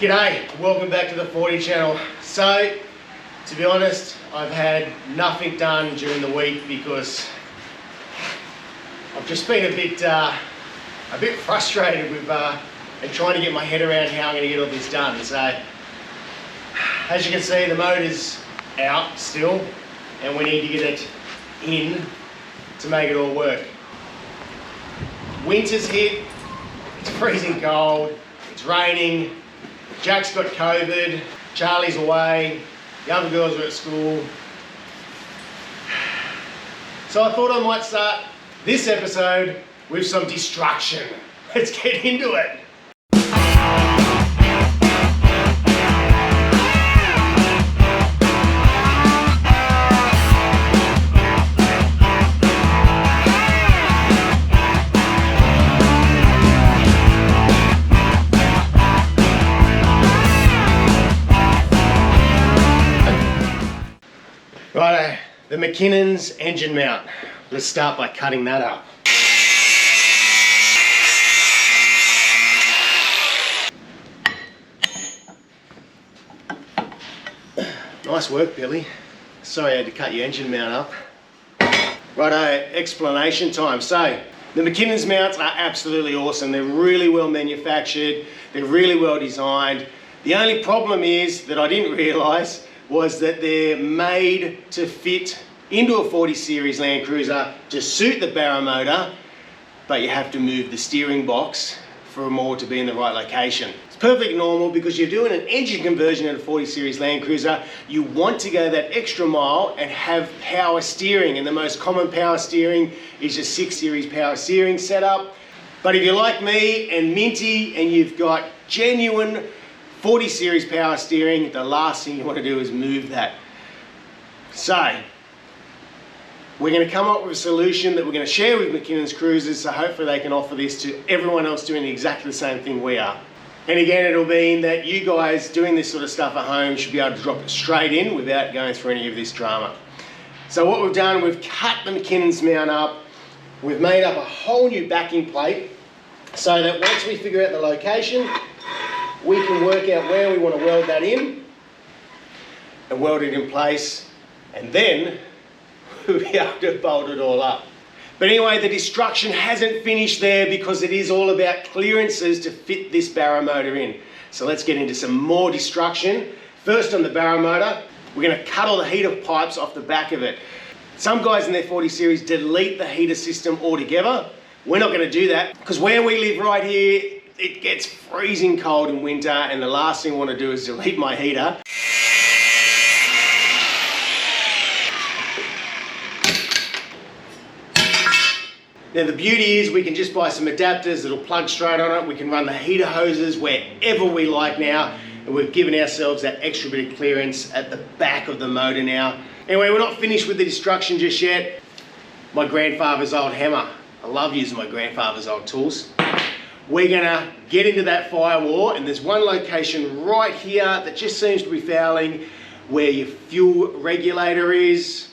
G'day, welcome back to the 40 channel. So, to be honest, I've had nothing done during the week because I've just been a bit frustrated with and trying to get my head around how I'm going to get all this done. So, as you can see, the motor's out still, and we need to get it in to make it all work. Winter's hit, it's freezing cold, it's raining. Jack's got COVID, Charlie's away, the other girls are at school. So I thought I might start this episode with some destruction. Let's get into it. Righto, the McKinnon's engine mount. Let's start by cutting that up. Nice work, Billy. Sorry I had to cut your engine mount up. Righto, explanation time. So, the McKinnon's mounts are absolutely awesome. They're really well manufactured. They're really well designed. The only problem is that I didn't realise was that they're made to fit into a 40 series Land Cruiser to suit the Barra motor, but you have to move the steering box for them all to be in the right location. It's perfectly normal because you're doing an engine conversion in a 40 series Land Cruiser. You want to go that extra mile and have power steering, and the most common power steering is a 6 series power steering setup. But if you're like me and Minty and you've got genuine 40 series power steering, the last thing you want to do is move that. So, we're going to come up with a solution that we're going to share with McKinnon's Cruisers, so hopefully they can offer this to everyone else doing exactly the same thing we are. And again, it'll mean that you guys doing this sort of stuff at home should be able to drop it straight in without going through any of this drama. So what we've done, we've cut the McKinnon's mount up, we've made up a whole new backing plate, so that once we figure out the location, we can work out where we want to weld that in and weld it in place, and then we'll be able to bolt it all up. But anyway, the destruction hasn't finished there because it is all about clearances to fit this Barra motor in. So let's get into some more destruction. First, on the Barra motor, we're going to cut all the heater pipes off the back of it. Some guys in their 40 series delete the heater system altogether. We're not going to do that because where we live right here, it gets freezing cold in winter, and the last thing I want to do is delete my heater. Now the beauty is we can just buy some adapters that'll plug straight on it. We can run the heater hoses wherever we like now, and we've given ourselves that extra bit of clearance at the back of the motor now. Anyway, we're not finished with the destruction just yet. My grandfather's old hammer. I love using my grandfather's old tools. We're gonna get into that firewall, and there's one location right here that just seems to be fouling where your fuel regulator is.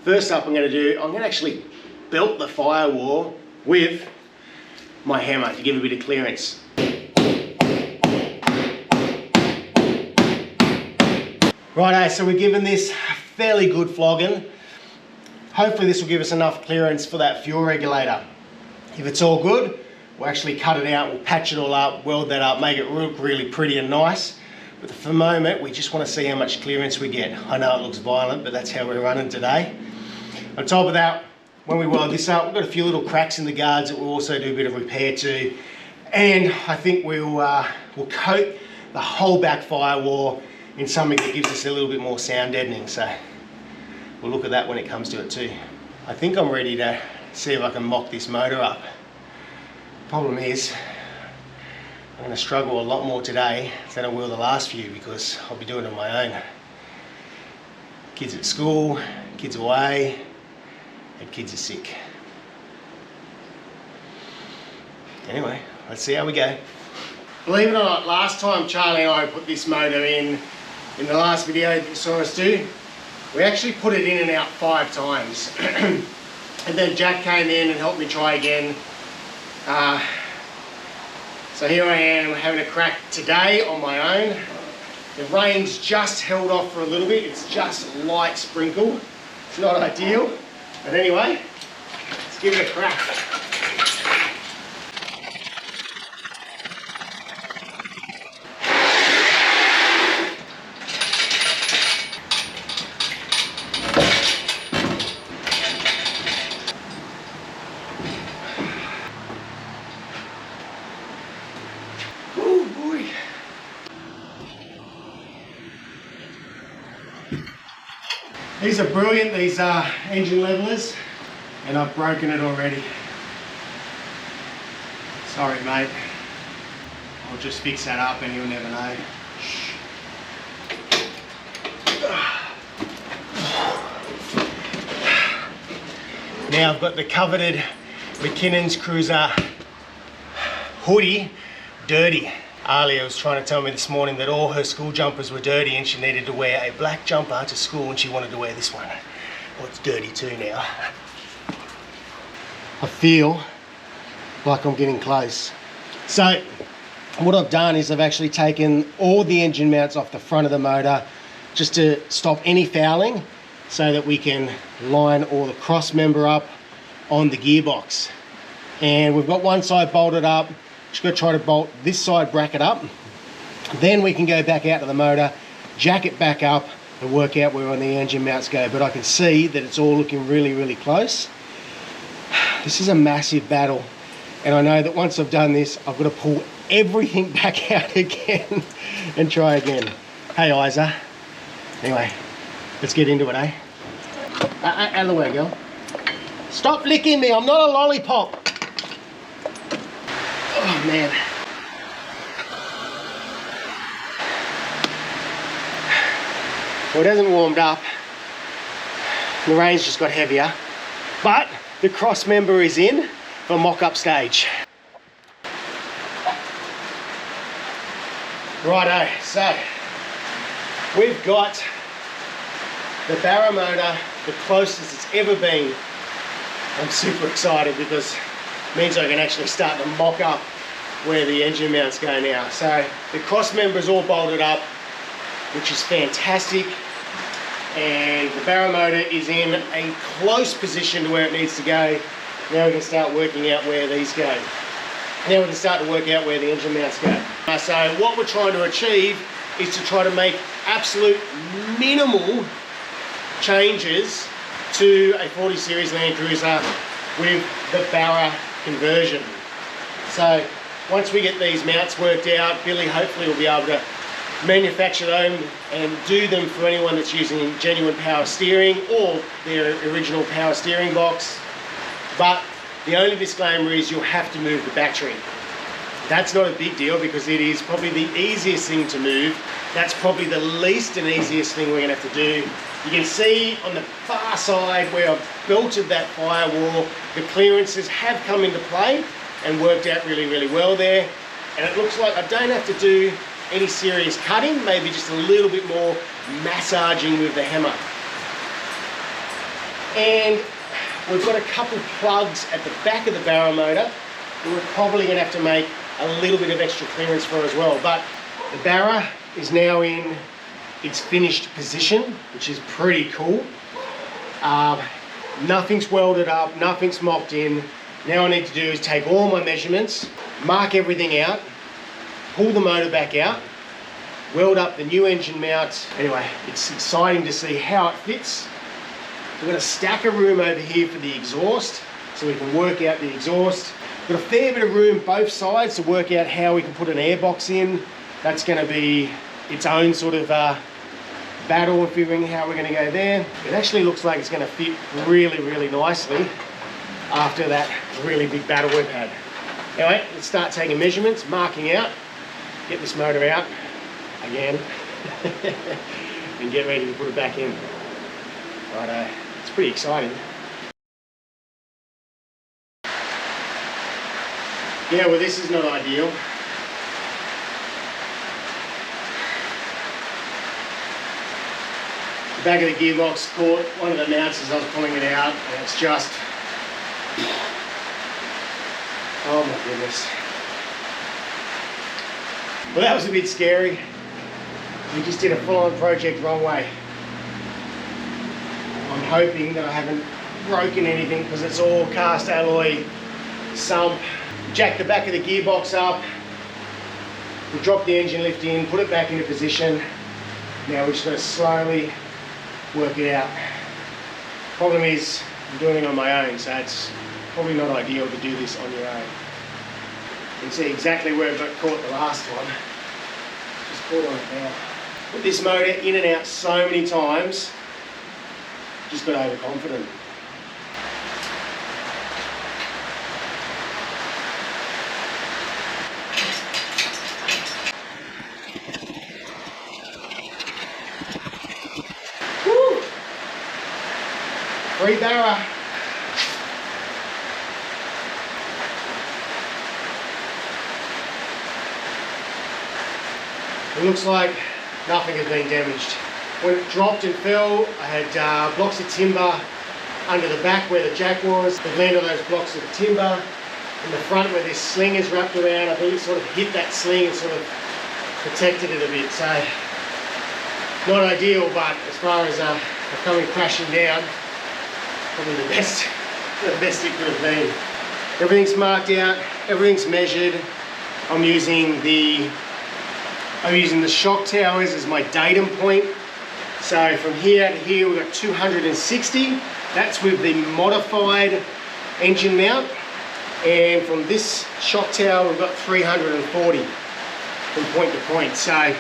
First up I'm gonna actually belt the firewall with my hammer to give a bit of clearance. Righto, so we're giving this a fairly good flogging. Hopefully this will give us enough clearance for that fuel regulator. If it's all good, we'll actually cut it out, we'll patch it all up, weld that up, make it look really pretty and nice. But for the moment, we just want to see how much clearance we get. I know it looks violent, but that's how we're running today. On top of that, when we weld this up, we've got a few little cracks in the guards that we'll also do a bit of repair to. And I think we'll coat the whole back firewall in something that gives us a little bit more sound deadening. So we'll look at that when it comes to it too. I think I'm ready to see if I can mock this motor up. Problem is, I'm going to struggle a lot more today than I will the last few because I'll be doing it on my own. Kids at school, kids away, and kids are sick. Anyway, let's see how we go. Believe it or not, last time Charlie and I put this motor in the last video that you saw us do, we actually put it in and out 5 times. And then Jack came in and helped me try again. So So here I am having a crack today on my own. The rain's just held off for a little bit. It's just light sprinkle. It's not ideal, but anyway, let's give it a crack. Oh boy. These are brilliant, these engine levelers, and I've broken it already. Sorry mate, I'll just fix that up and you'll never know. Shh. Now I've got the coveted McKinnon's Cruiser hoodie dirty. Alia was trying to tell me this morning that all her school jumpers were dirty and she needed to wear a black jumper to school and she wanted to wear this one. Well, it's dirty too now. I feel like I'm getting close. So what I've done is I've actually taken all the engine mounts off the front of the motor just to stop any fouling so that we can line all the cross member up on the gearbox. And we've got one side bolted up. Just got to try to bolt this side bracket up. Then we can go back out to the motor, jack it back up and work out where on the engine mounts go. But I can see that it's all looking really, really close. This is a massive battle. And I know that once I've done this, I've got to pull everything back out again and try again. Hey, Isa. Anyway, let's get into it, eh? Out of the way, girl. Stop licking me, I'm not a lollipop. Oh man. Well, it hasn't warmed up. The rain's just got heavier. But the cross member is in for mock-up stage. Righto, so we've got the Barra motor the closest it's ever been. I'm super excited because it means I can actually start to mock up where the engine mounts go now. So the cross member is all bolted up, which is fantastic. And the Barra motor is in a close position to where it needs to go. Now we can start working out where these go. Now we can start to work out where the engine mounts go. So what we're trying to achieve is to try to make absolute minimal changes to a 40 series Land Cruiser with the Barra conversion. So once we get these mounts worked out, Billy hopefully will be able to manufacture them and do them for anyone that's using genuine power steering or their original power steering box. But the only disclaimer is you'll have to move the battery. That's not a big deal because it is probably the easiest thing to move. That's probably the least and easiest thing we're going to have to do. You can see on the far side where I've belted that firewall, the clearances have come into play and worked out really, really well there. And it looks like I don't have to do any serious cutting, maybe just a little bit more massaging with the hammer. And we've got a couple plugs at the back of the Barra motor that we're probably going to have to make a little bit of extra clearance for as well. But the Barra is now in its finished position, which is pretty cool. Nothing's welded up, nothing's mocked in. Now I need to do is take all my measurements, mark everything out, pull the motor back out, weld up the new engine mount. Anyway, it's exciting to see how it fits. We've got a stack of room over here for the exhaust, so we can work out the exhaust. We've got a fair bit of room both sides to work out how we can put an airbox in. That's going to be its own sort of battle of figuring how we're going to go there. It actually looks like it's going to fit really, really nicely after that really big battle we've had. Anyway, let's start taking measurements, marking out, get this motor out again, and get ready to put it back in. Righto, it's pretty exciting. Yeah, well, this is not ideal. The back of the gearbox caught one of the mounts as I was pulling it out, and it's just, oh my goodness. Well, that was a bit scary. We just did a full-on project wrong way. I'm hoping that I haven't broken anything because it's all cast alloy sump. Jack the back of the gearbox up. We drop the engine lift in, put it back into position. Now we're just going to slowly work it out. Problem is, I'm doing it on my own, so it's probably not ideal to do this on your own. You can see exactly where it got caught the last one. Just caught on it now. Put this motor in and out so many times, just got overconfident. Woo! Free barra. It looks like nothing has been damaged. When it dropped and fell, I had blocks of timber under the back where the jack was. It landed on those blocks of timber. In the front where this sling is wrapped around, I think it sort of hit that sling and sort of protected it a bit. So, not ideal, but as far as coming crashing down, probably the best it could have been. Everything's marked out, everything's measured. I'm using the shock towers as my datum point. So from here to here we've got 260. That's with the modified engine mount. And from this shock tower we've got 340 from point to point. So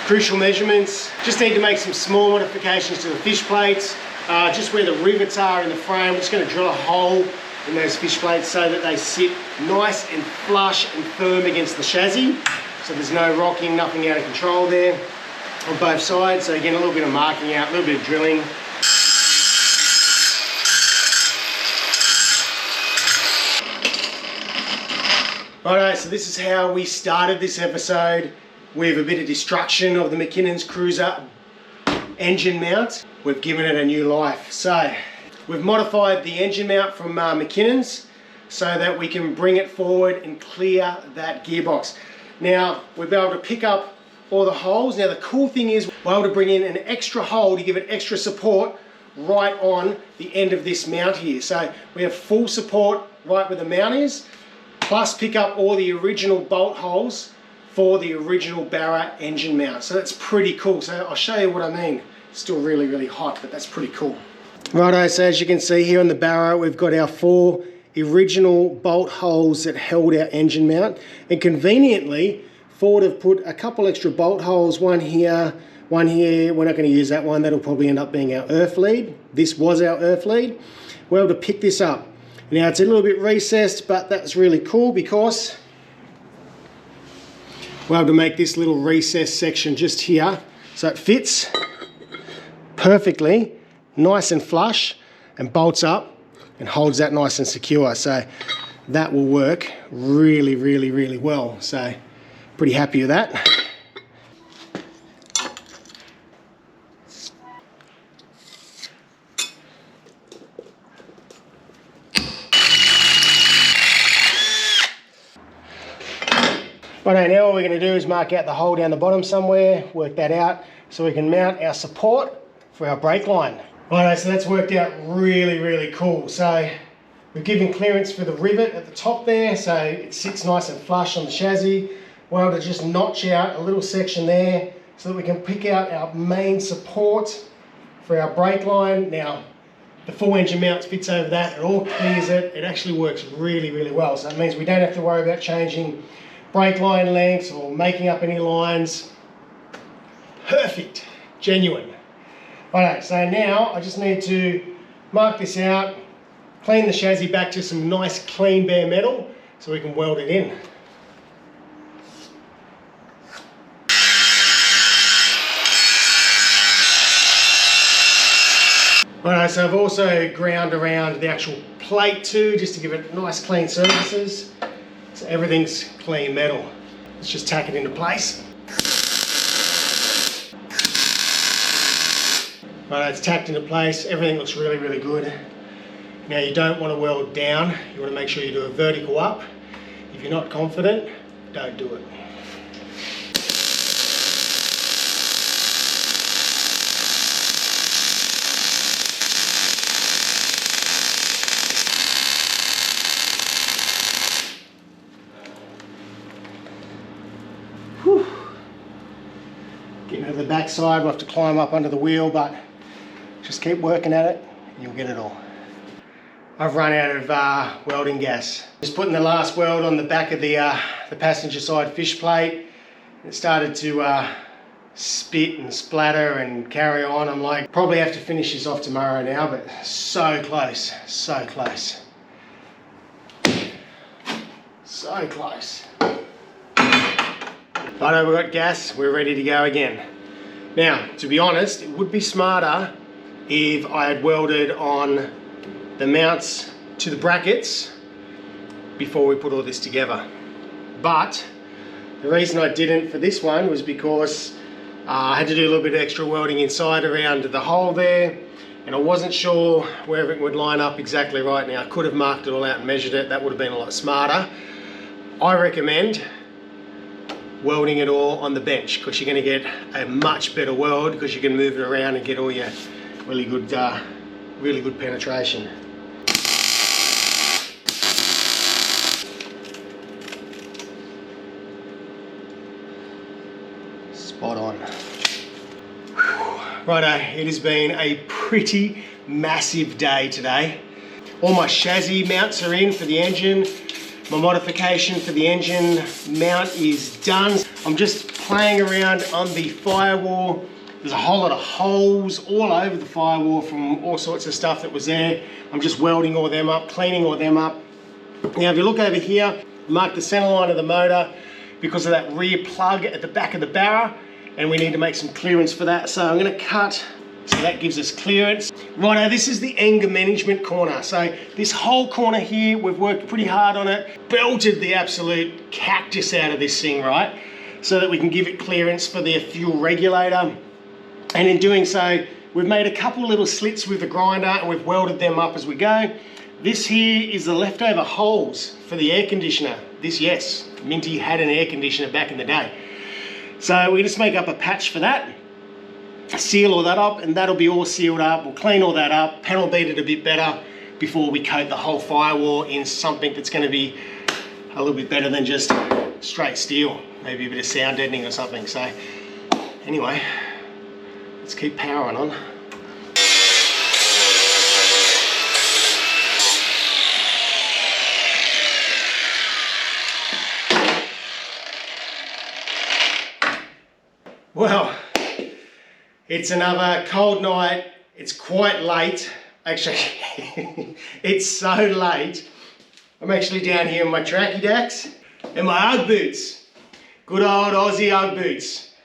crucial measurements. Just need to make some small modifications to the fish plates. Just where the rivets are in the frame, I'm just going to drill a hole in those fish plates so that they sit nice and flush and firm against the chassis. So there's no rocking, nothing out of control there on both sides. So again, a little bit of marking out, a little bit of drilling. Alright, so this is how we started this episode with a bit of destruction of the McKinnon's Cruiser engine mount. We've given it a new life. So we've modified the engine mount from McKinnon's so that we can bring it forward and clear that gearbox. Now, we'll be able to pick up all the holes. Now, the cool thing is we're able to bring in an extra hole to give it extra support right on the end of this mount here. So we have full support right where the mount is, plus pick up all the original bolt holes for the original Barra engine mount. So that's pretty cool. So I'll show you what I mean. It's still really, really hot, but that's pretty cool. Righto, so as you can see here on the Barra, we've got our 4 original bolt holes that held our engine mount, and conveniently Ford have put a couple extra bolt holes, one here, one here. We're not going to use that one, that'll probably end up being our earth lead. This was our earth lead. We're able to pick this up. Now it's a little bit recessed, but that's really cool because we're able to make this little recessed section just here so it fits perfectly, nice and flush, and bolts up and holds that nice and secure. So that will work really, really, really well. So pretty happy with that. Right, now what we're going to do is mark out the hole down the bottom somewhere, work that out so we can mount our support for our brake line. Alright, so that's worked out really, really cool. So we've given clearance for the rivet at the top there, so it sits nice and flush on the chassis. We're able to just notch out a little section there so that we can pick out our main support for our brake line. Now, the full engine mount fits over that, it all clears it. It actually works really, really well. So that means we don't have to worry about changing brake line lengths or making up any lines. Perfect, genuine. Alright, so now I just need to mark this out, clean the chassis back to some nice clean bare metal so we can weld it in. Alright, so I've also ground around the actual plate too, just to give it nice clean surfaces. So everything's clean metal. Let's just tack it into place. Right, it's tacked into place. Everything looks really, really good. Now you don't want to weld down. You want to make sure you do a vertical up. If you're not confident, don't do it. Getting to the back side, we'll have to climb up under the wheel, but just keep working at it and you'll get it all. I've run out of welding gas. Just putting the last weld on the back of the passenger side fish plate. It started to spit and splatter and carry on. I'm like, probably have to finish this off tomorrow now, but so close, so close. So close. Righto, we've got gas, we're ready to go again. Now, to be honest, it would be smarter if I had welded on the mounts to the brackets before we put all this together. But the reason I didn't for this one was because I had to do a little bit of extra welding inside around the hole there, and I wasn't sure where everything would line up exactly right. Now, I could have marked it all out and measured it. That would have been a lot smarter. I recommend welding it all on the bench because you're going to get a much better weld because you can move it around and get all your really good penetration. Spot on. Righto, it has been a pretty massive day today. All my chassis mounts are in for the engine. My modification for the engine mount is done. I'm just playing around on the firewall. There's a whole lot of holes all over the firewall from all sorts of stuff that was there. I'm just welding all them up, cleaning all them up. Now, if you look over here, mark the center line of the motor because of that rear plug at the back of the barra, and we need to make some clearance for that. So I'm gonna cut, so that gives us clearance. Righto, this is the anger management corner. So this whole corner here, we've worked pretty hard on it, belted the absolute cactus out of this thing, right? So that we can give it clearance for the fuel regulator. And in doing so, we've made a couple little slits with the grinder and we've welded them up as we go. This here is the leftover holes for the air conditioner. This, yes, Minty had an air conditioner back in the day. So we just make up a patch for that, seal all that up, and that'll be all sealed up. We'll clean all that up, panel beat it a bit better before we coat the whole firewall in something that's going to be a little bit better than just straight steel, maybe a bit of sound deadening or something. So anyway, let's keep powering on. Well, it's another cold night. It's quite late. Actually, it's so late. I'm actually down here in my tracky dacks and my Ugg boots. Good old Aussie Ugg boots.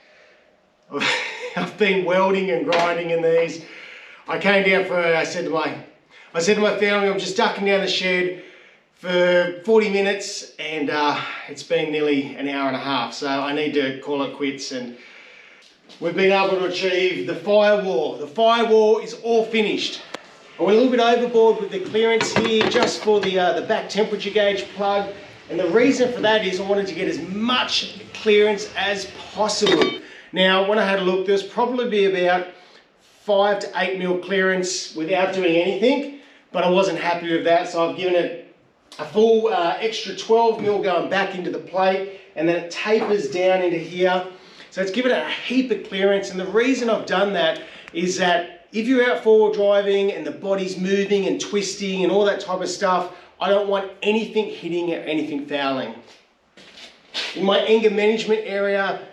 I've been welding and grinding in these. I came down for, I said to my family, I'm just ducking down the shed for 40 minutes and it's been nearly an hour and a half. So I need to call it quits, and we've been able to achieve the firewall. The firewall is all finished. I went a little bit overboard with the clearance here just for the back temperature gauge plug. And the reason for that is I wanted to get as much clearance as possible. Now, when I had a look, there's probably be about 5 to 8 mil clearance without doing anything, but I wasn't happy with that. So I've given it a full extra 12 mil going back into the plate, and then it tapers down into here. So it's given it a heap of clearance, and the reason I've done that is that if you're out four-wheel driving and the body's moving and twisting and all that type of stuff, I don't want anything hitting or anything fouling. In my anger management area,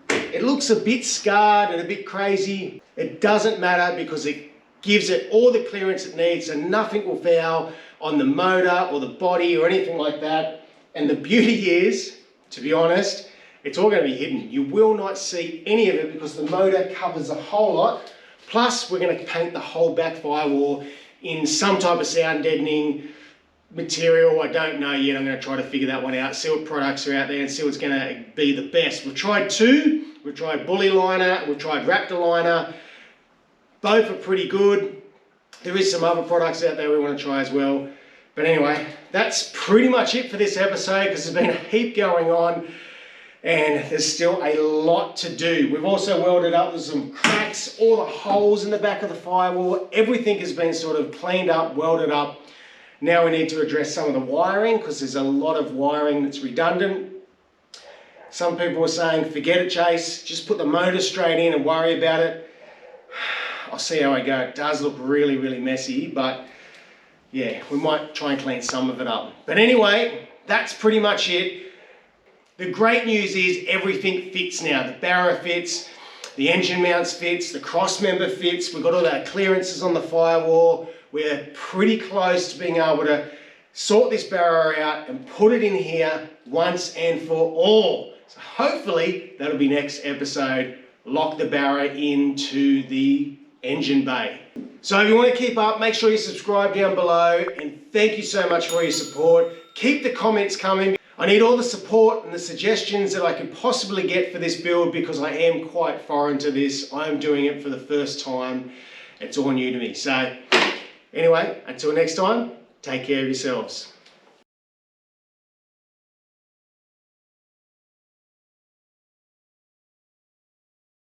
it looks a bit scarred and a bit crazy. It doesn't matter because it gives it all the clearance it needs, and nothing will foul on the motor or the body or anything like that. And the beauty is, to be honest, it's all going to be hidden. You will not see any of it because the motor covers a whole lot. Plus, we're going to paint the whole back firewall in some type of sound deadening material. I don't know yet. I'm going to try to figure that one out, see what products are out there and see what's going to be the best. We've tried two. We've tried Bully Liner, we've tried Raptor Liner. Both are pretty good. There is some other products out there we want to try as well. But anyway, that's pretty much it for this episode because there's been a heap going on and there's still a lot to do. We've also welded up, there's some cracks, all the holes in the back of the firewall. Everything has been sort of cleaned up, welded up. Now we need to address some of the wiring because there's a lot of wiring that's redundant. Some people were saying, forget it, Chase, just put the motor straight in and worry about it. I'll see how I go. It does look really, really messy, but yeah, we might try and clean some of it up. But anyway, that's pretty much it. The great news is everything fits now. The barra fits, the engine mounts fits, the cross member fits. We've got all our clearances on the firewall. We're pretty close to being able to sort this barra out and put it in here once and for all. So hopefully that'll be next episode. Lock the barra into the engine bay. So if you want to keep up, make sure you subscribe down below, and thank you so much for your support. Keep the comments coming. I need all the support and the suggestions that I could possibly get for this build, because I am quite foreign to this. I'm doing it for the first time. It's all new to me. So anyway, until next time, take care of yourselves.